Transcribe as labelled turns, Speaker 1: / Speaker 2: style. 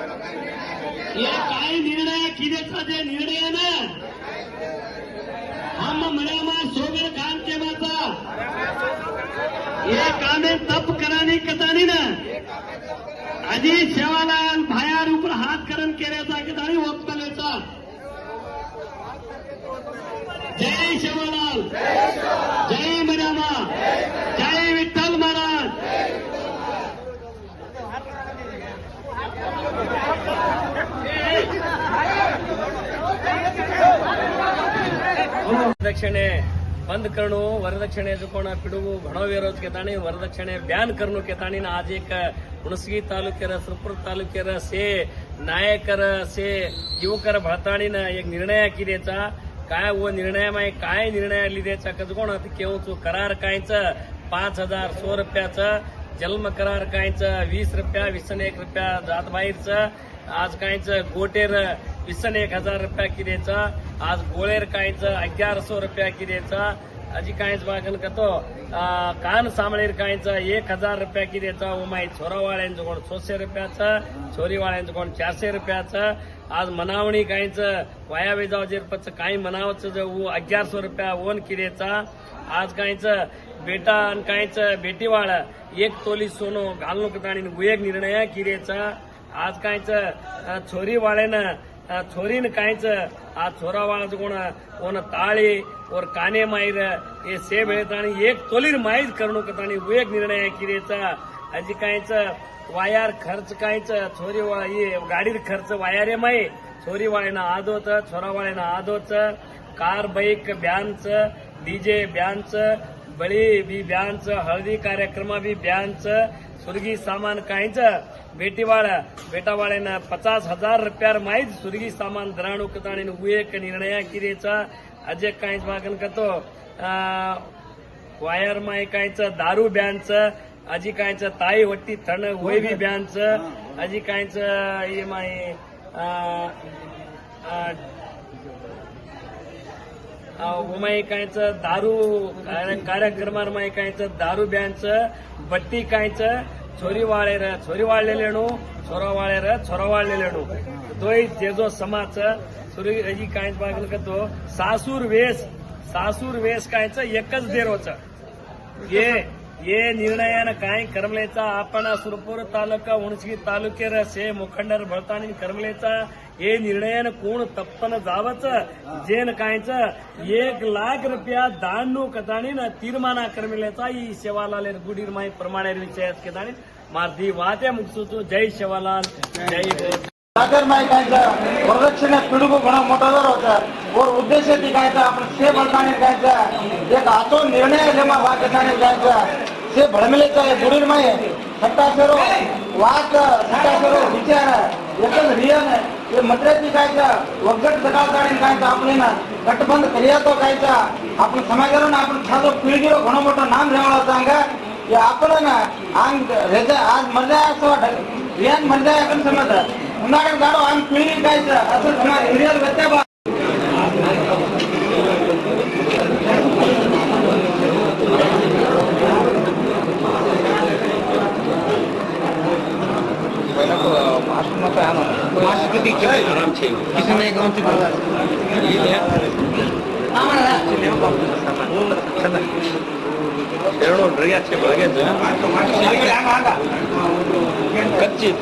Speaker 1: हे काय निर्णय किदेचा जे निर्णय ना हम मर्यामा सोगर खान के माता ये कामे तप कराने कतानी ना अजी सेवालाल भायार ऊपर हात करण केल्याचा कतानी वक्तव्याचा जय सेवालाल जय मर्यामा जय विठ्ठल महाराज
Speaker 2: वरदक्षिणे बंद करणं वरदक्षिणे कोण पिडू घणो विरोध केतानी वरदक्षिणे ब्यान करणं केतानी आज एक ಹುಣಸಗಿ ತಾಲೂಕರ ಸುರಪುರ ತಾಲೂಕರ से नायकर से युवकर भळताणीनं एक निर्णय किदेचा काय व निर्णय माय काय निर्णय लिदेचा कजकोण केवचू करार कायचं 5,100 रुपयाचं जन्म करार कायचं 20 रुपया 21 रुपया जात बाहेरचं आज कायचं गोटेर 21,000 रुपया किदेचा आज गोळेर कायचं 1100 रुपया किदेचा अजी कायच बागन कतो कान सामळेर कायचं 1,000 रुपया किदेचा उमाई छोरावाळ्यांचं कोण 600 रुपयाचं छोरीवाळ्यांचं कोण 400 रुपयाचं आज मनावणी कायचं वाया बेजाव जेरपचं काही मनावचं जो 1100 रुपया ओन किदेचा आज कायचं बेटा आणि कायचं बेटीवाळ 1 तोली सोनं घालणं कताणी एक निर्णय किदेचा आज कायचं छोरीवाळेनं छोरीन कायचं आज छोरावाळाचं कोण ताळी और काने मायर हे से बेळताणी 1 तोलीर माहीत करणं कताणी एक निर्णय किदेचा अजी कायचं वायार खर्च कायचं छोरीवाळा ये गाडीर खर्च वायारे माई छोरीवाळेनं आदोच छोरावाळेनं आदोच कार बाईक ब्यानचं डीजे ब्यानचं बळी बी ब्यानचं हळदी कार्यक्रम बी ब्यानचं सुरगी सामान कायचं बेटावाळेनं 50,000 रुपयार माहीत सुरगी सामान दराणू कताणी एक निर्णय किदेचा अजय कायच मागन करतो वायर माय कायचं दारू ब्यानचं अजी कायचं ताई वट्टी थण वय बी ब्यानचं अजी कायचं ये माय उमाई कायचं दारू कार्यक्रमार माय कायचं दारू ब्यानचं बट्टी कायचं छोरी वाळलेलेणू छोरा वाळलेलेणू तोय जेजो समाज सुरी अजी कायच बागन करतो सासूर वेस कायचं एकच देरोचं ये निर्णयानं काय करमलेचा आपण सुरपूर तालुका हुणसगी तालुक्यार से मुखंडर भळताणी करमलेचा हे निर्णयानं कोण तप्पन जावच जेन कायचं 1,00,000 रुपया दानू कताणीनं तीर्माना करमलेचा ही सेवालाल गुडीर माई प्रमाणे विषय केताणी मारती वात्या मुक्सुतो जय सेवालाल जय
Speaker 3: सागर माई कायचं वरदक्षिणे पिडुगू घणा मोठा दर होता और उद्देश ती कायचं आपण से भळताणी कायचं एक आचो निर्णय लेमा वा कताणी कायचं से भळमलेचा गुडीर माई सत्तासेरो वाक सत्तासेरो विचार एकच रियन हे मद्रेची कायचं वगट सकाळताणी कायचं आपल्याला गटबंद करिया तो कायचा आपण समाजाला आपण साधो पिढीरो घणो मोठं नाम रेवळा सांगा हे आपण ना अंग रेजा आज मर्जा असं वाटत रियान मर्जा आपण समज उन्हाळ्यात गाडो अंग पिढी कायचं असं समाज रियल व्यत्या
Speaker 2: कच्ची